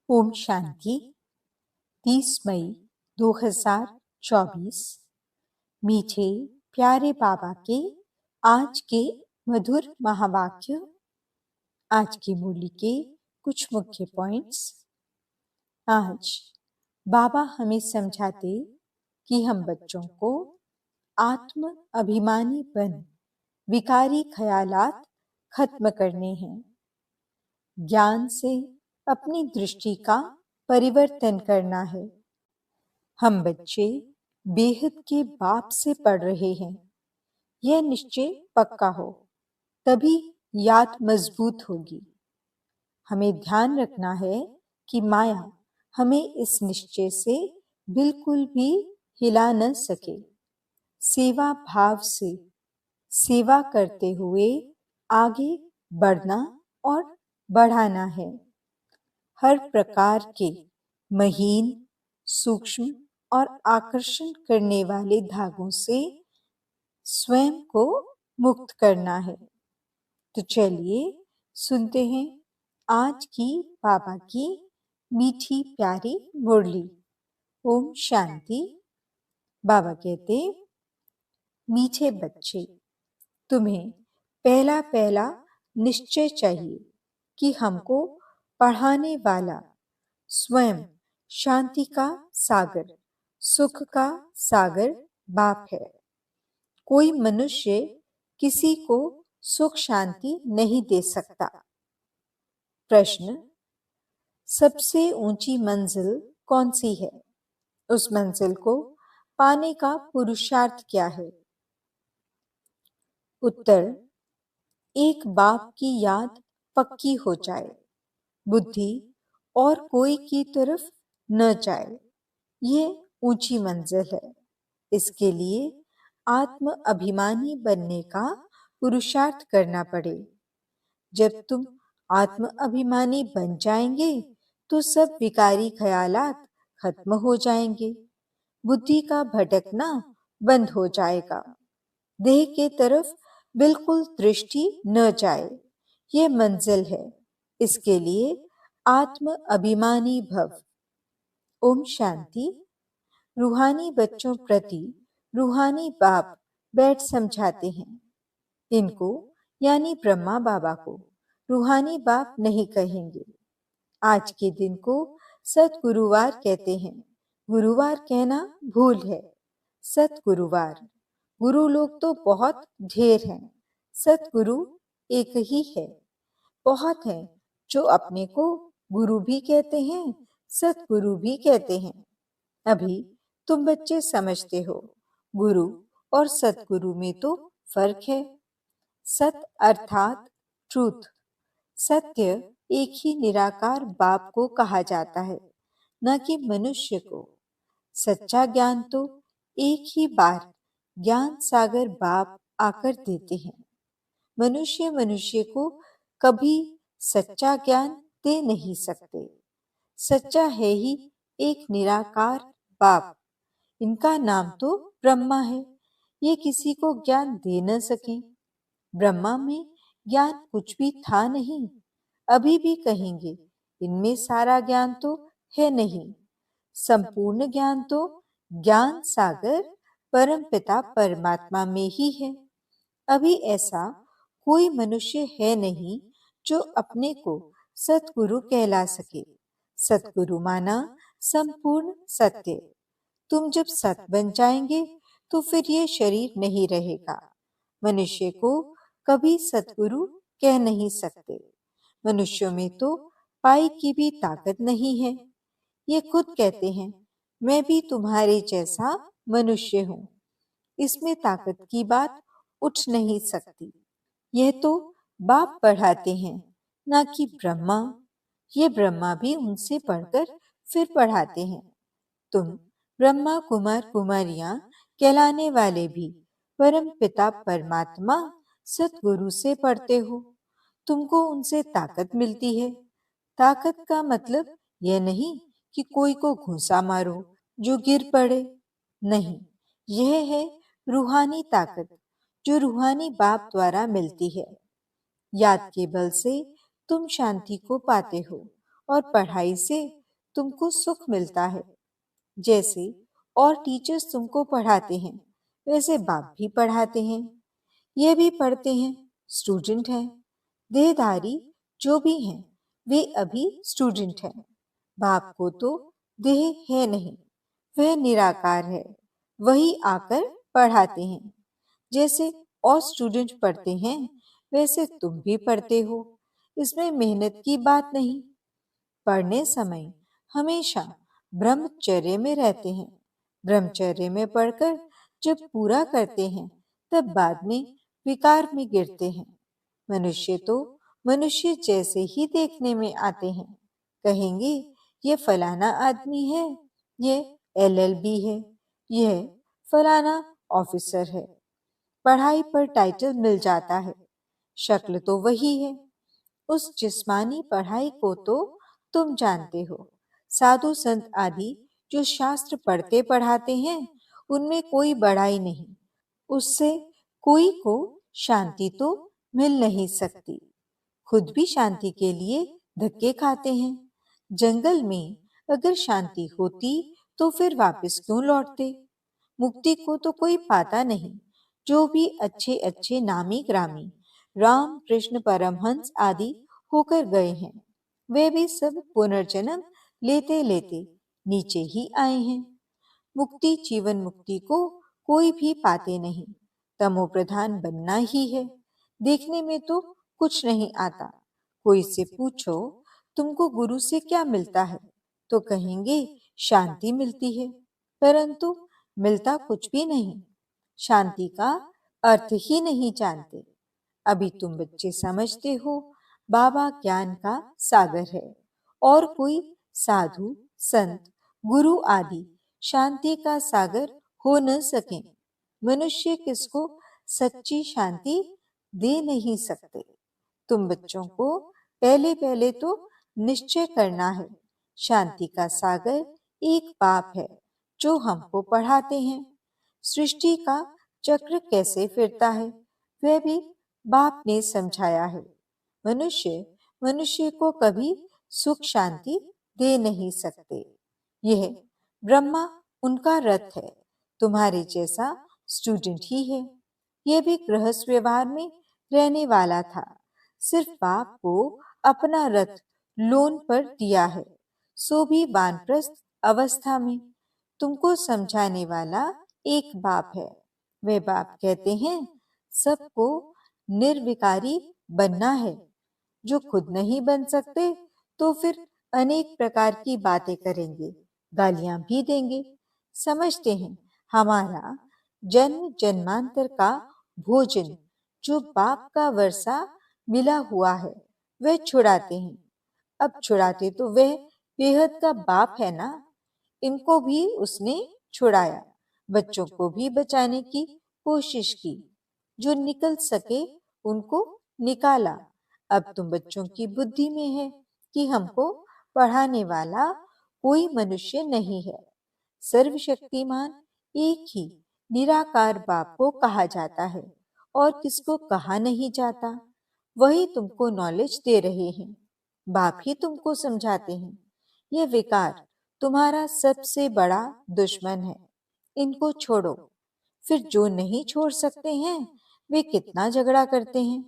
ओम शांति। 30 मई 2024। मीठे प्यारे बाबा के आज के मधुर महावाक्य। आज की मूली के कुछ मुख्य पॉइंट्स। आज बाबा हमें समझाते कि हम बच्चों को आत्म अभिमानी बन विकारी ख्यालात खत्म करने हैं। ज्ञान से अपनी दृष्टि का परिवर्तन करना है। हम बच्चे बेहद के बाप से पढ़ रहे हैं, यह निश्चय पक्का हो, तभी याद मजबूत होगी। हमें ध्यान रखना है कि माया हमें इस निश्चय से बिल्कुल भी हिला न सके। सेवा भाव से सेवा करते हुए आगे बढ़ना और बढ़ाना है। हर प्रकार के महीन, सूक्ष्म और आकर्षण करने वाले धागों से स्वयं को मुक्त करना है। तो चलिए सुनते हैं आज की बाबा की मीठी प्यारी मुरली। ओम शांति। बाबा कहते, मीठे बच्चे, तुम्हें पहला पहला निश्चय चाहिए कि हमको पढ़ाने वाला स्वयं शांति का सागर, सुख का सागर बाप है। कोई मनुष्य किसी को सुख शांति नहीं दे सकता। प्रश्न, सबसे ऊंची मंजिल कौन सी है? उस मंजिल को पाने का पुरुषार्थ क्या है? उत्तर, एक बाप की याद पक्की हो जाए, बुद्धि और कोई की तरफ न जाए, यह ऊंची मंजिल है। इसके लिए आत्म अभिमानी बनने का पुरुषार्थ करना पड़े। जब तुम आत्म अभिमानी बन जाएंगे तो सब विकारी ख्यालात खत्म हो जाएंगे, बुद्धि का भटकना बंद हो जाएगा, देह के तरफ बिल्कुल दृष्टि न जाए, यह मंजिल है। इसके लिए आत्म अभिमानी भव। ओम शांति। रूहानी बच्चों प्रति रूहानी बाप बैठ समझाते हैं। इनको यानी ब्रह्मा बाबा को रूहानी बाप नहीं कहेंगे। आज के दिन को सत गुरुवार कहते हैं। गुरुवार कहना भूल है। सत गुरुवार, गुरु लोग तो बहुत ढेर हैं, सतगुरु एक ही है। बहुत हैं जो अपने को गुरु भी कहते हैं, सतगुरु भी कहते हैं। अभी तुम बच्चे समझते हो, गुरु और सतगुरु में तो फर्क है। सत अर्थात ट्रूथ, सत्य एक ही निराकार बाप को कहा जाता है, न कि मनुष्य को। सच्चा ज्ञान तो एक ही बार ज्ञान सागर बाप आकर देते हैं। मनुष्य मनुष्य को कभी सच्चा ज्ञान दे नहीं सकते। सच्चा है ही एक निराकार बाप। इनका नाम तो ब्रह्मा है। ये किसी को ज्ञान दे न सके। ब्रह्मा में ज्ञान कुछ भी था नहीं। अभी भी कहेंगे इनमें सारा ज्ञान तो है नहीं। संपूर्ण ज्ञान तो ज्ञान सागर परमपिता परमात्मा में ही है। अभी ऐसा कोई मनुष्य है नहीं जो अपने को सतगुरु कहला सके। सतगुरु माना संपूर्ण सत्य। तुम जब सत बन जाएंगे तो फिर ये शरीर नहीं रहेगा। मनुष्य को कभी सतगुरु कह नहीं सकते। मनुष्यों में तो पाई की भी ताकत नहीं है। ये खुद कहते हैं, मैं भी तुम्हारे जैसा मनुष्य हूँ। इसमें ताकत की बात उठ नहीं सकती। यह तो बाप पढ़ाते हैं, ना कि ब्रह्मा। ये ब्रह्मा भी उनसे पढ़कर फिर पढ़ाते हैं। तुम ब्रह्मा कुमार कुमारियां कहलाने वाले भी परम पिता परमात्मा सतगुरु से पढ़ते हो। तुमको उनसे ताकत मिलती है। ताकत का मतलब यह नहीं कि कोई को घूंसा मारो जो गिर पड़े। नहीं, यह है रूहानी ताकत जो रूहानी बाप द्वारा मिलती है। याद के बल से तुम शांति को पाते हो और पढ़ाई से तुमको सुख मिलता है। जैसे और टीचर्स तुमको पढ़ाते हैं, वैसे बाप भी पढ़ाते हैं। ये भी पढ़ते हैं, स्टूडेंट हैं। देहधारी जो भी हैं, वे अभी स्टूडेंट हैं। बाप को तो देह है नहीं, वह निराकार है। वही आकर पढ़ाते हैं। जैसे और स्टूडेंट पढ़ते हैं, वैसे तुम भी पढ़ते हो। इसमें मेहनत की बात नहीं। पढ़ने समय हमेशा ब्रह्मचर्य में रहते हैं। ब्रह्मचर्य में पढ़कर जब पूरा करते हैं, तब बाद में विकार में गिरते हैं। मनुष्य तो मनुष्य जैसे ही देखने में आते हैं। कहेंगे ये फलाना आदमी है, ये एलएलबी है, यह फलाना ऑफिसर है। पढ़ाई पर टाइटल मिल जाता है, शक्ल तो वही है। उस जिस्मानी पढ़ाई को तो तुम जानते हो। साधु संत आदि जो शास्त्र पढ़ते पढ़ाते हैं, उनमें कोई बड़ाई नहीं। उससे कोई को शांति तो मिल नहीं सकती। खुद भी शांति के लिए धक्के खाते हैं। जंगल में अगर शांति होती तो फिर वापस क्यों लौटते? मुक्ति को तो कोई पाता नहीं। जो भी अच्छे अच्छे नामी ग्रामी राम कृष्ण परमहंस आदि होकर गए हैं, वे भी सब पुनर्जन्म लेते लेते नीचे ही आए हैं। मुक्ति जीवन मुक्ति को कोई भी पाते नहीं। तमो प्रधान बनना ही है। देखने में तो कुछ नहीं आता। कोई से पूछो तुमको गुरु से क्या मिलता है, तो कहेंगे शांति मिलती है। परंतु मिलता कुछ भी नहीं। शांति का अर्थ ही नहीं जानते। अभी तुम बच्चे समझते हो बाबा ज्ञान का सागर है, और कोई साधु संत गुरु आदि शांति का सागर हो न सके। मनुष्य किसको सच्ची शांति दे नहीं सकते। तुम बच्चों को पहले पहले तो निश्चय करना है। शांति का सागर एक बाप है जो हमको पढ़ाते हैं। सृष्टि का चक्र कैसे फिरता है, वह भी बाप ने समझाया है। मनुष्य मनुष्य को कभी सुख शांति दे नहीं सकते। यह ब्रह्मा उनका रथ है। तुम्हारे जैसा स्टूडेंट ही है। यह भी गृहस्थ व्यवहार में रहने वाला था। सिर्फ बाप को अपना रथ लोन पर दिया है, सो भी वानप्रस्थ अवस्था में। तुमको समझाने वाला एक बाप है। वे बाप कहते हैं सबको निर्विकारी बनना है। जो खुद नहीं बन सकते तो फिर अनेक प्रकार की बातें करेंगे, गालियां भी देंगे। समझते हैं हमारा जन्म जन्मांतर का भोजन जो बाप का वर्षा मिला हुआ है, वह छुड़ाते हैं। अब छुड़ाते तो वह बेहद का बाप है ना। इनको भी उसने छुड़ाया। बच्चों को भी बचाने की कोशिश की। जो निकल सके उनको निकाला। अब तुम बच्चों की बुद्धि में है कि हमको पढ़ाने वाला कोई मनुष्य नहीं है। सर्वशक्तिमान एक ही निराकार बाप को कहा जाता है, और किसको कहा नहीं जाता। वही तुमको नॉलेज दे रहे हैं। बाप ही तुमको समझाते हैं। यह विकार तुम्हारा सबसे बड़ा दुश्मन है। इनको छोड़ो। फिर जो नहीं छोड़ सकते हैं, वे कितना झगड़ा करते हैं।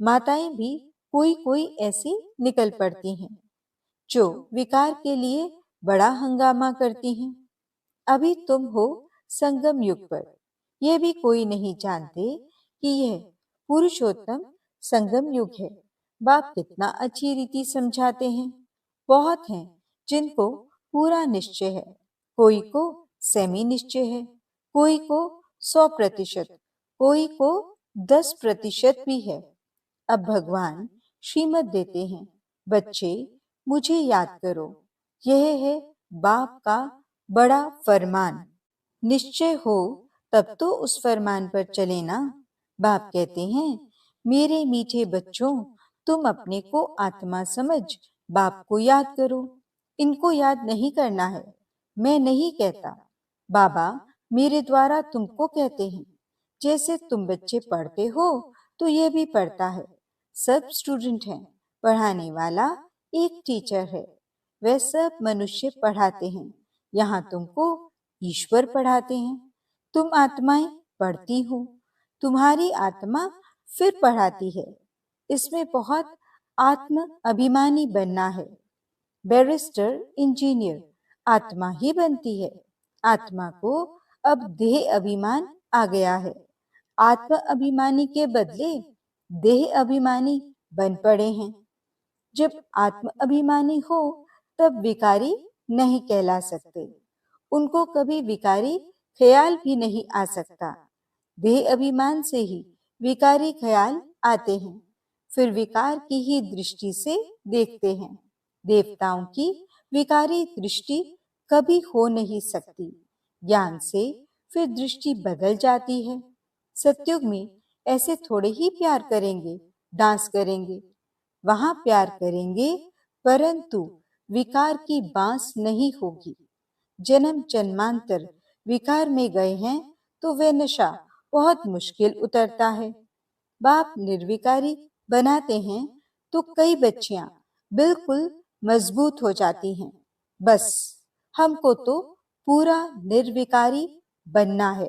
माताएं भी कोई कोई ऐसी निकल पड़ती हैं जो विकार के लिए बड़ा हंगामा करती हैं। अभी तुम हो संगम युग पर। यह भी कोई नहीं जानते कि यह पुरुषोत्तम संगम युग है। बाप कितना अच्छी रीति समझाते हैं। बहुत हैं जिनको पूरा निश्चय है, कोई को सेमी निश्चय है, कोई को 100%, कोई को 10% भी है। अब भगवान श्रीमत देते हैं, बच्चे मुझे याद करो। यह है बाप का बड़ा फरमान। निश्चय हो तब तो उस फरमान पर चले ना। बाप कहते हैं मेरे मीठे बच्चों, तुम अपने को आत्मा समझ बाप को याद करो। इनको याद नहीं करना है। मैं नहीं कहता, बाबा मेरे द्वारा तुमको कहते हैं। जैसे तुम बच्चे पढ़ते हो तो यह भी पढ़ता है। सब स्टूडेंट हैं। पढ़ाने वाला एक टीचर है। वे सब मनुष्य पढ़ाते हैं। यहाँ तुमको ईश्वर पढ़ाते हैं। तुम आत्माएं पढ़ती हो, तुम्हारी आत्मा फिर पढ़ाती है। इसमें बहुत आत्म अभिमानी बनना है। बैरिस्टर, इंजीनियर आत्मा ही बनती है। आत्मा को अब देह अभिमान आ गया है। आत्म अभिमानी के बदले देह अभिमानी बन पड़े हैं। जब आत्म अभिमानी हो तब विकारी नहीं कहला सकते। उनको कभी विकारी ख्याल भी नहीं आ सकता। देह अभिमान से ही विकारी ख्याल आते हैं। फिर विकार की ही दृष्टि से देखते हैं। देवताओं की विकारी दृष्टि कभी हो नहीं सकती। ज्ञान से फिर दृष्टि बदल जाती है। सतयुग में ऐसे थोड़े ही प्यार करेंगे, डांस करेंगे। वहां प्यार करेंगे, परंतु विकार की बांस नहीं होगी। जन्म जन्मांतर विकार में गए हैं तो वे नशा बहुत मुश्किल उतरता है। बाप निर्विकारी बनाते हैं तो कई बच्चियां बिल्कुल मजबूत हो जाती हैं। बस हमको तो पूरा निर्विकारी बनना है।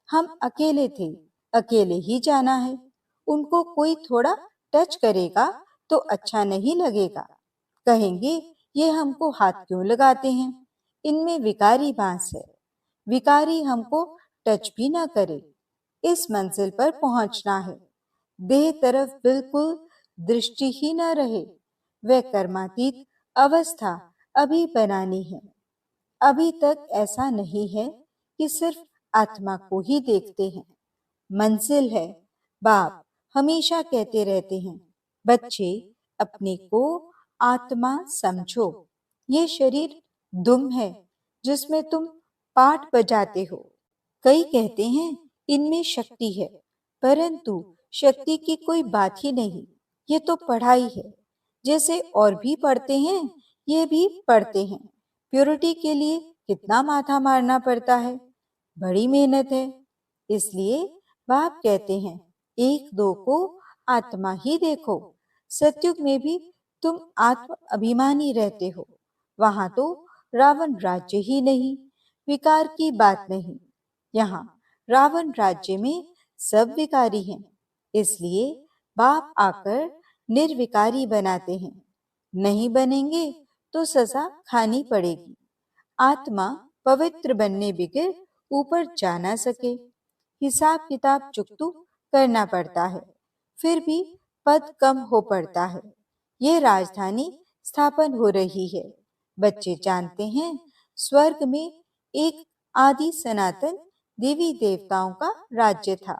हम अकेले थे, अकेले ही जाना है। उनको कोई थोड़ा टच करेगा तो अच्छा नहीं लगेगा। कहेंगे ये हमको हाथ क्यों लगाते हैं, इनमें विकारी बांस है। विकारी हमको टच भी ना करे। इस मंजिल पर पहुंचना है। देह तरफ बिल्कुल दृष्टि ही न रहे। वह कर्मातीत अवस्था अभी बनानी है। अभी तक ऐसा नहीं है कि सिर्फ आत्मा को ही देखते हैं। मंजिल है। बाप हमेशा कहते रहते हैं, बच्चे अपने को आत्मा समझो। ये शरीर दुम है जिसमें तुम पाठ बजाते हो। कई कहते हैं इनमें शक्ति है, परंतु शक्ति की कोई बात ही नहीं। ये तो पढ़ाई है। जैसे और भी पढ़ते हैं, ये भी पढ़ते हैं। प्योरिटी के लिए कितना माथा मारना पड़ता है, बड़ी मेहनत है। इसलिए बाप कहते हैं, एक दो को आत्मा ही देखो। सतयुग में भी तुम आत्म अभिमानी रहते हो। वहां तो रावण राज्य ही नहीं, विकार की बात नहीं। यहाँ रावण राज्य में सब विकारी हैं। इसलिए बाप आकर निर्विकारी बनाते हैं। नहीं बनेंगे तो सजा खानी पड़ेगी। आत्मा पवित्र बनने बगैर ऊपर जा ना सके। हिसाब किताब चुकतू करना पड़ता है, फिर भी पद कम हो पड़ता है। ये राजधानी स्थापन हो रही है। बच्चे जानते हैं स्वर्ग में एक आदि सनातन देवी देवताओं का राज्य था।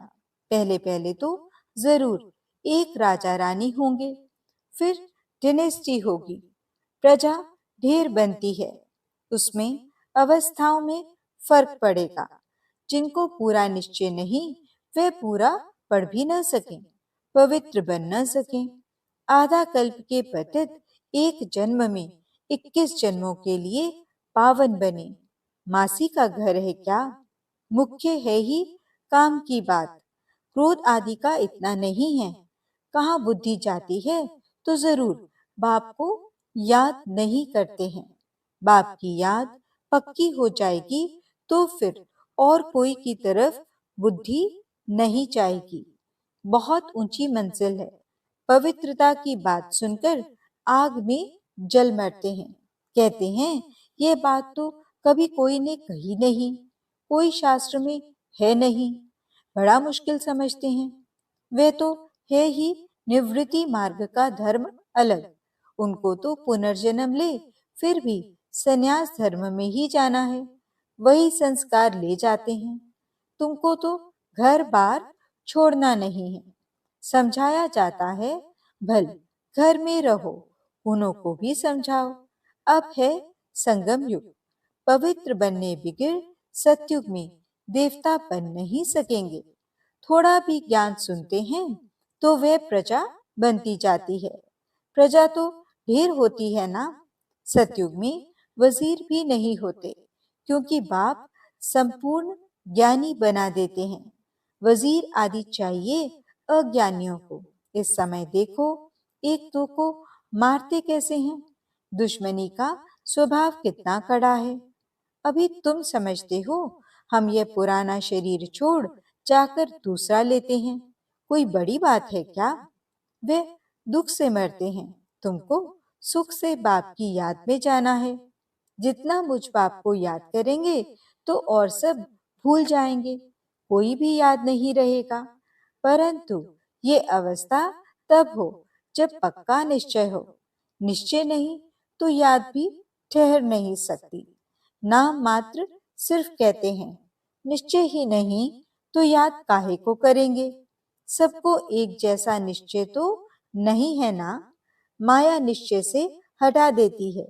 पहले पहले तो जरूर एक राजा रानी होंगे, फिर डिनेस्टी होगी, प्रजा ढेर बनती है। उसमें अवस्थाओं में फर्क पड़ेगा। जिनको पूरा निश्चय नहीं, वे पूरा पढ़ भी न सकें, पवित्र बन न सकें। आधा कल्प के पतित एक जन्म में 21 जन्मों के लिए पावन बने। मासी का घर है क्या? मुख्य है ही काम की बात। क्रोध आदि का इतना नहीं है। कहाँ बुद्धि जाती है तो जरूर बाप को याद नहीं करते हैं। बाप की याद पक्की हो जाएगी तो फिर और कोई की तरफ बुद्धि नहीं जाएगी। बहुत ऊंची मंजिल है। पवित्रता की बात सुनकर आग में जल मरते हैं। कहते हैं ये बात तो कभी कोई ने कही नहीं, कोई शास्त्र में है नहीं। बड़ा मुश्किल समझते हैं। वे तो है ही निवृत्ति मार्ग का धर्म अलग। उनको तो पुनर्जन्म ले फिर भी संन्यास धर्म में ही जाना है। वही संस्कार ले जाते हैं। तुमको तो घर बार छोड़ना नहीं है। समझाया जाता है, भल घर में रहो, उन्हों को भी समझाओ। अब है संगम युग। पवित्र बनने बिगड़ सतयुग में देवता बन नहीं सकेंगे। थोड़ा भी ज्ञान सुनते हैं तो वे प्रजा बनती जाती है। प्रजा तो ढेर होती है ना। सतयुग में वजीर भी नहीं होते, क्योंकि बाप संपूर्ण ज्ञानी बना देते हैं। वजीर आदि चाहिए अज्ञानियों को। इस समय देखो एक दो को मारते कैसे हैं। दुश्मनी का स्वभाव कितना कड़ा है। अभी तुम समझते हो, हम ये पुराना शरीर छोड़ जाकर दूसरा लेते हैं, कोई बड़ी बात है क्या? वे दुख से मरते हैं, तुमको सुख से बाप की याद में जाना है। जितना मुझ बाप को याद करेंगे तो और सब भूल जाएंगे, कोई भी याद नहीं रहेगा। परंतु ये अवस्था तब हो जब पक्का निश्चय हो। निश्चय नहीं तो याद भी ठहर नहीं सकती। नाम मात्र सिर्फ कहते हैं, निश्चय ही नहीं तो याद काहे को करेंगे। सबको एक जैसा निश्चय तो नहीं है ना। माया निश्चय से हटा देती है,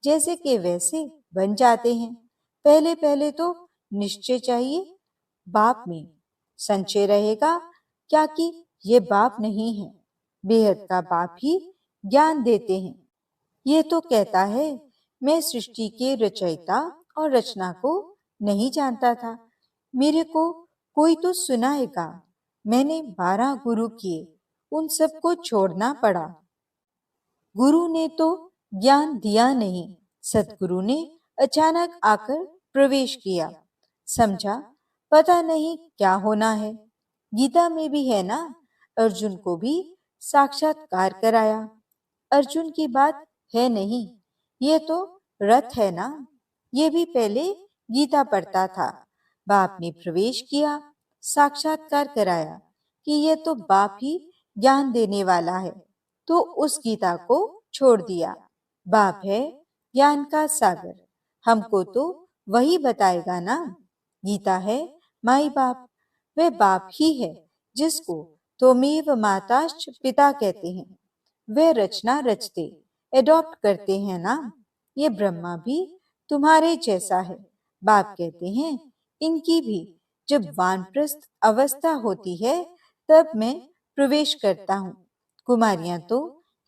जैसे कि वैसे बन जाते हैं। पहले पहले तो निश्चय चाहिए बाप में, संचय रहेगा क्या कि ये बाप नहीं है, बेहद का बाप ही ज्ञान देते हैं। ये तो कहता है, मैं सृष्टि के रचयिता और रचना को नहीं जानता था, मेरे को कोई तो सुनाएगा। मैंने 12 गुरु किए, उन सबको छोड़ना पड़ा। गुरु ने तो ज्ञान दिया नहीं, सतगुरु ने अचानक आकर प्रवेश किया। समझा पता नहीं क्या होना है। गीता में भी है ना, अर्जुन को भी साक्षात्कार कराया। अर्जुन की बात है नहीं, ये तो रथ है ना। ये भी पहले गीता पढ़ता था, बाप ने प्रवेश किया, साक्षात्कार कराया कि ये तो बाप ही ज्ञान देने वाला है, तो उस गीता को छोड़ दिया। बाप है ज्ञान का सागर, हमको तो वही बताएगा ना। गीता है माई बाप, वह बाप ही है जिसको त्वमेव माताश्च पिता कहते हैं। वे रचना रचते, एडॉप्ट करते हैं ना। ये ब्रह्मा भी तुम्हारे जैसा है। बाप कहते हैं, इनकी भी जब वानप्रस्थ अवस्था होती है तब मैं प्रवेश करता हूँ। कुमारियां तो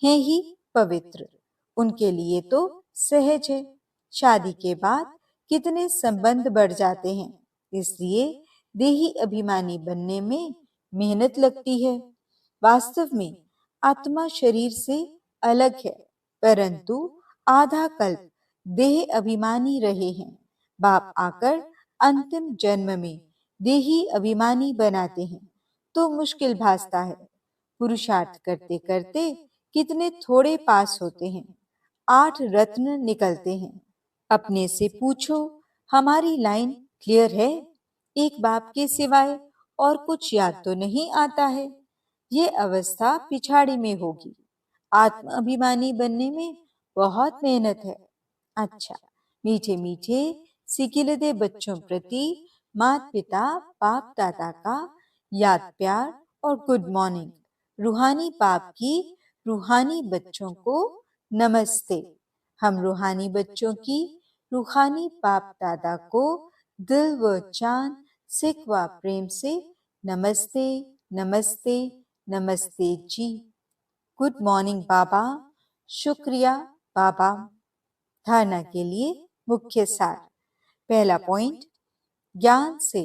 हैं ही पवित्र, उनके लिए तो सहज है। शादी के बाद कितने संबंध बढ़ जाते हैं, इसलिए देही अभिमानी बनने में मेहनत लगती है। वास्तव में आत्मा शरीर से अलग है, परंतु आधा कल्प देह अभिमानी रहे हैं। बाप आकर अंतिम जन्म में देही अभिमानी बनाते हैं, तो मुश्किल भासता है। पुरुषार्थ करते करते कितने थोड़े पास होते हैं, 8 रत्न निकलते हैं। अपने से पूछो, हमारी लाइन क्लियर है? एक बाप के सिवाय और कुछ याद तो नहीं आता है। ये अवस्था पिछाड़ी में होगी। आत्म अभिमानी बनने में बहुत मेहनत है। अच्छा, मीठे मीठे सिकिलदे बच्चों प्रति माता पिता बाप दादा का याद प्यार और गुड मॉर्निंग। रूहानी बाप की रूहानी बच्चों को नमस्ते। हम रूहानी बच्चों की रूहानी बाप दादा को दिल व जान सिक व प्रेम से नमस्ते नमस्ते नमस्ते जी। गुड मॉर्निंग बाबा, शुक्रिया बाबा। धारणा के लिए मुख्य सार। पहला पॉइंट, ज्ञान से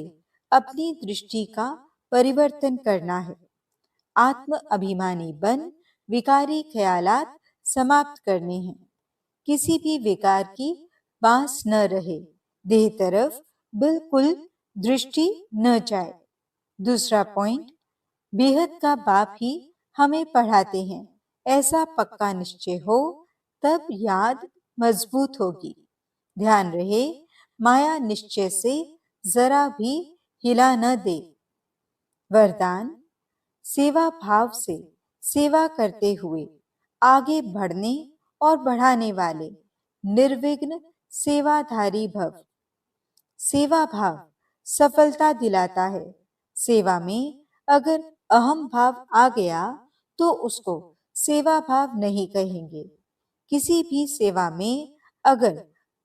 अपनी दृष्टि का परिवर्तन करना है। आत्म अभिमानी बन विकारी ख्यालात समाप्त करने हैं। किसी भी विकार की बांस न रहे, देह तरफ बिल्कुल दृष्टि न जाए। दूसरा पॉइंट, बेहद का बाप ही हमें पढ़ाते हैं, ऐसा पक्का निश्चय हो तब याद मजबूत होगी। ध्यान रहे, माया निश्चय से जरा भी हिला न दे। वरदान, सेवा भाव से सेवा करते हुए आगे बढ़ने और बढ़ाने वाले निर्विघ्न सेवाधारी भव। सेवा भाव सफलता दिलाता है। सेवा में अगर अहम भाव आ गया तो उसको सेवा भाव नहीं कहेंगे। किसी भी सेवा में अगर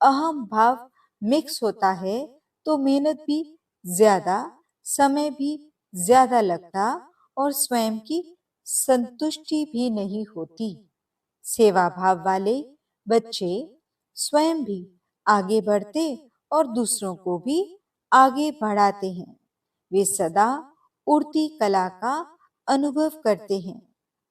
अहम भाव मिक्स होता है तो मेहनत भी ज्यादा, समय भी ज्यादा लगता और स्वयं की संतुष्टि भी नहीं होती। सेवा भाव वाले बच्चे स्वयं भी आगे बढ़ते और दूसरों को भी आगे बढ़ाते हैं। वे सदा उड़ती कला का अनुभव करते हैं।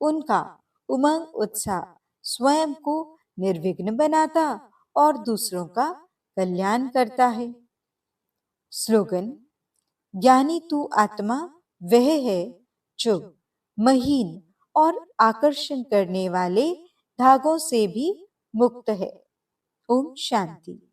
उनका उमंग उत्साह स्वयं को निर्विघ्न बनाता और दूसरों का कल्याण करता है। स्लोगन: ज्ञानी तू आत्मा वह है जो महीन और आकर्षण करने वाले धागों से भी मुक्त है। ओम शांति।